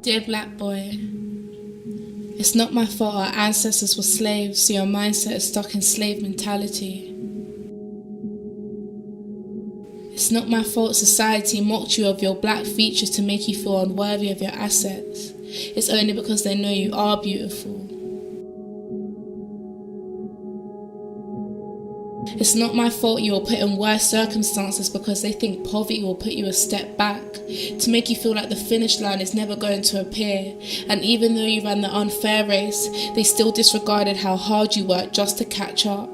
Dear black boy, it's not my fault our ancestors were slaves, so your mindset is stuck in slave mentality. It's not my fault society mocked you of your black features to make you feel unworthy of your assets. It's only because they know you are beautiful. It's not my fault you were put in worse circumstances because they think poverty will put you a step back, to make you feel like the finish line is never going to appear. And even though you ran the unfair race, they still disregarded how hard you worked just to catch up.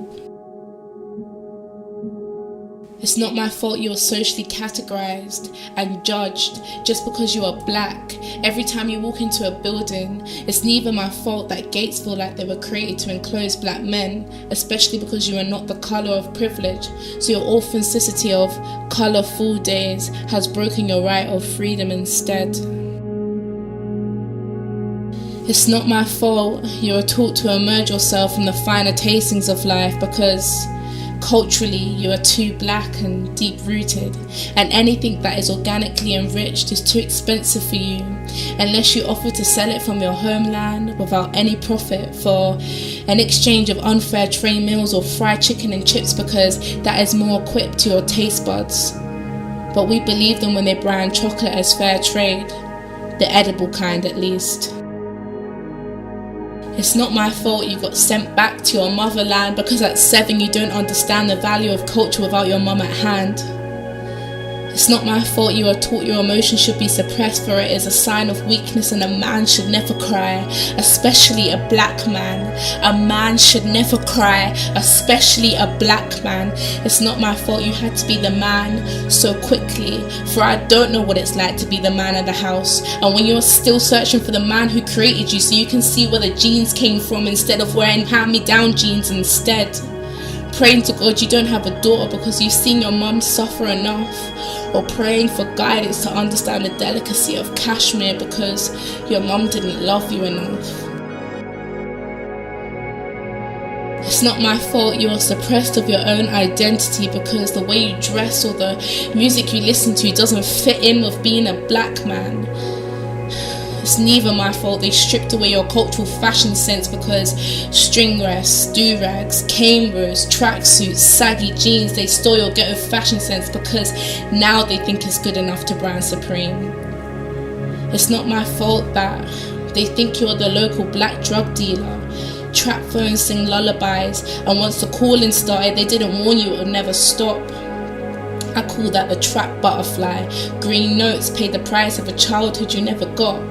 It's not my fault you are socially categorized and judged just because you are black. Every time you walk into a building, it's neither my fault that gates feel like they were created to enclose black men, especially because you are not the color of privilege. So your authenticity of colorful days has broken your right of freedom instead. It's not my fault you are taught to immerse yourself from the finer tastings of life because culturally, you are too black and deep-rooted, and anything that is organically enriched is too expensive for you, unless you offer to sell it from your homeland without any profit for an exchange of unfair tray meals or fried chicken and chips because that is more equipped to your taste buds. But we believe them when they brand chocolate as fair trade, the edible kind at least. It's not my fault you got sent back to your motherland because at 7 you don't understand the value of culture without your mum at hand. It's not my fault you are taught your emotions should be suppressed, for it is a sign of weakness and a man should never cry, especially a black man. A man should never cry, especially a black man. It's not my fault you had to be the man so quickly, for I don't know what it's like to be the man of the house. And when you're still searching for the man who created you so you can see where the genes came from instead of wearing hand-me-down jeans instead. Praying to God you don't have a daughter because you've seen your mum suffer enough, or praying for guidance to understand the delicacy of cashmere because your mum didn't love you enough. It's not my fault you are suppressed of your own identity because the way you dress or the music you listen to doesn't fit in with being a black man. It's neither my fault they stripped away your cultural fashion sense because string vests, do-rags, cane rows, tracksuits, saggy jeans, they stole your ghetto fashion sense because now they think it's good enough to brand supreme. It's not my fault that they think you're the local black drug dealer. Trap phones sing lullabies, and once the calling started they didn't warn you it would never stop. I call that the trap butterfly. Green notes paid the price of a childhood you never got.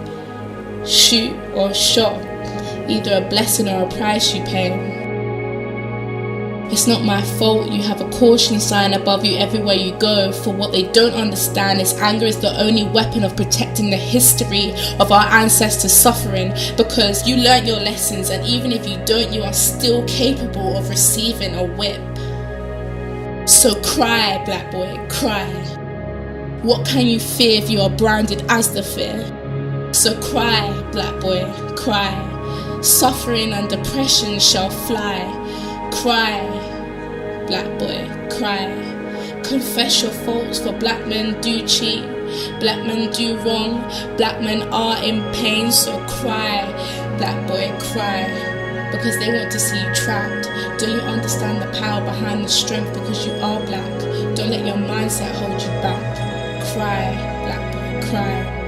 Shoot or shot, either a blessing or a price you pay. It's not my fault you have a caution sign above you everywhere you go, for what they don't understand is anger is the only weapon of protecting the history of our ancestors' suffering, because you learnt your lessons, and even if you don't, you are still capable of receiving a whip. So cry, black boy, cry. What can you fear if you are branded as the fear? So cry, black boy, cry. Suffering and depression shall fly. Cry, black boy, cry. Confess your faults, for black men do cheat, black men do wrong, black men are in pain. So cry, black boy, cry, because they want to see you trapped. Don't you understand the power behind the strength because you are black? Don't let your mindset hold you back. Cry, black boy, cry.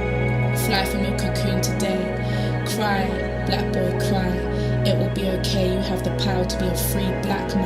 Fly from your cocoon today. Cry, black boy, cry. It will be okay. You have the power to be a free black man.